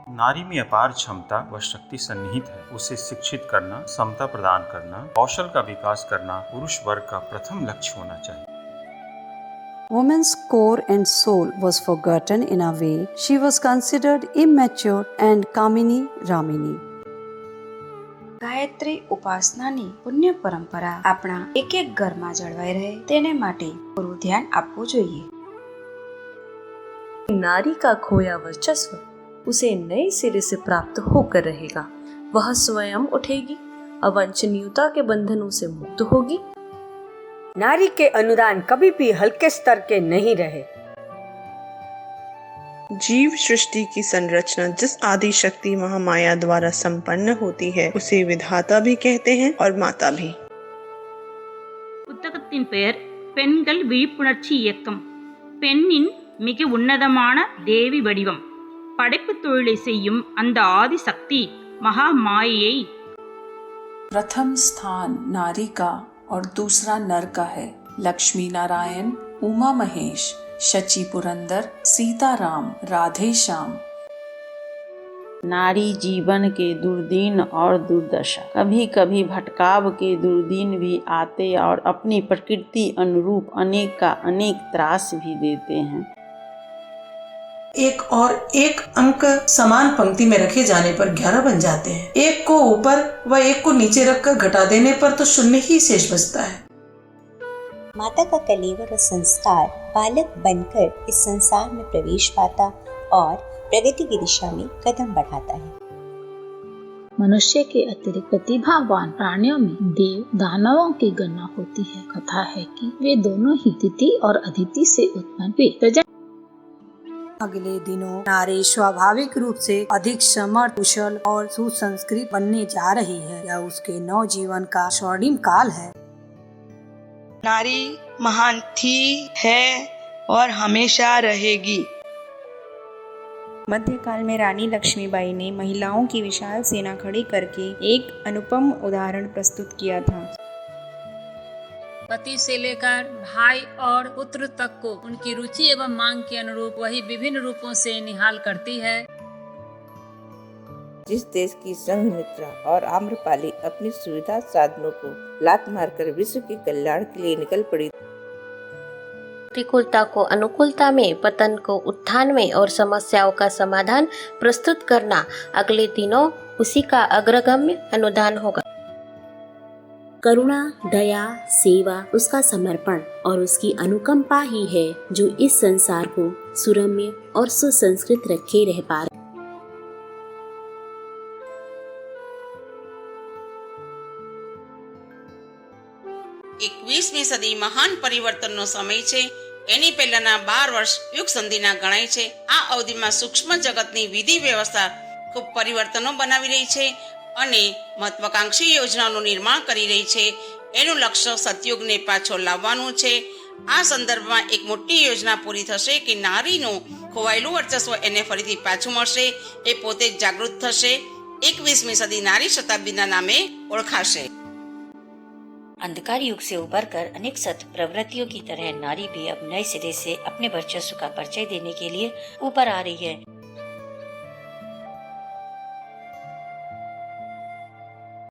नारी में अपार क्षमता व शक्ति सन्निहित है। उसे शिक्षित करना, समता प्रदान करना, कौशल का विकास करना पुरुष वर्ग का प्रथम लक्ष्य होना चाहिए। Woman's core and soul was forgotten in a way. She was considered immature and Kamini Ramini. Gayatri ઉપાસનાની પુણ્ય પરંપરા આપણા એક એક ઘરમાં જળવાઈ રહે તેને માટે પૂરું ધ્યાન આપવું જોઈએ। नारी का खोया वर्चस्व उसे नए सिरे से प्राप्त होकर रहेगा। वह स्वयं उठेगी, अवंचनीयता के बंधनों से मुक्त होगी। नारी के अनुदान कभी भी हल्के स्तर के नहीं रहे। जीव सृष्टि की संरचना जिस आदि शक्ति महामाया द्वारा संपन्न होती है उसे विधाता भी कहते हैं और माता भी। புத்தகத்தின் பெயர் பெண்கள் விழிப்புணர்ச்சி இயக்கம்। பெண்ணின் மிக உன்னதமான தேவி வடிவம், படைப்பு தொழிலை செய்யும் அந்த ஆதி சக்தி மகா மாயையை प्रथम स्थान नारी का और दूसरा नर का है। लक्ष्मी नारायण, उमा महेश, शची पुरंदर, सीताराम, राधे श्याम। नारी जीवन के दुर्दिन और दुर्दशा, कभी कभी भटकाव के दुर्दिन भी आते और अपनी प्रकृति अनुरूप अनेक का अनेक त्रास भी देते हैं। एक और एक अंक समान पंक्ति में रखे जाने पर 11 बन जाते हैं। एक को ऊपर व एक को नीचे रखकर घटा देने पर तो शून्य ही शेष बचता है। माता का कलेवर और संस्कार बालक बनकर इस संसार में प्रवेश पाता और प्रगति की दिशा में कदम बढ़ाता है। मनुष्य के अतिरिक्त प्रतिभावान प्राणियों में देव दानवों की गणना होती है। कथा है कि वे दोनों ही तिथि और अदिति से उत्पन्न हुए। अगले दिनों नारी स्वाभाविक रूप से अधिक समर्थ, कुशल और सुसंस्कृत बनने जा रही है। यह उसके नव जीवन का स्वर्णिम काल है। नारी महान थी, है और हमेशा रहेगी। मध्यकाल में रानी लक्ष्मीबाई ने महिलाओं की विशाल सेना खड़ी करके एक अनुपम उदाहरण प्रस्तुत किया था। पति से लेकर भाई और पुत्र तक को उनकी रुचि एवं मांग के अनुरूप वही विभिन्न रूपों से निहाल करती है। जिस देश की संघमित्रा और आम्रपाली अपनी सुविधा साधनों को लात मारकर विश्व के कल्याण के लिए निकल पड़ी। प्रतिकूलता को अनुकूलता में, पतन को उत्थान में और समस्याओं का समाधान प्रस्तुत करना अगले दिनों उसी का अग्रगम्य अनुदान होगा। करुणा, दया, सेवा, उसका समर्पण और उसकी अनुकंपा ही है जो इस संसार को सुरम्य और सुसंस्कृत रखे रह पा रहे। 21મી સદી મહાન પરિવર્તનનો સમય છે। એની પહેલાના 12 વર્ષ યુગ સંધિના ગણાય છે। આ અવધિમાં સૂક્ષ્મ જગતની વિધિ વ્યવસ્થા ખૂબ પરિવર્તનો બનાવી રહી છે અને મહત્વાકાંક્ષી યોજનાઓનું निर्माण કરી રહી છે। એનું લક્ષ્ય સતયુગને પાછો લાવવાનું છે। આ સંદર્ભમાં એક મોટી યોજના પૂરી થશે કે નારીનું ખોવાયેલું વર્ચસ્વ એને ફરીથી પાછું મળશે। એ પોતે જ જાગૃત થશે। 21મી સદી નારી શતાબ્દીના નામે ઓળખાશે। अंधकार युग से उबरकर अनेक सत प्रवृत्तियों की तरह नारी भी अब नए सिरे से अपने वर्चस्व का परिचय देने के लिए ऊपर आ रही है।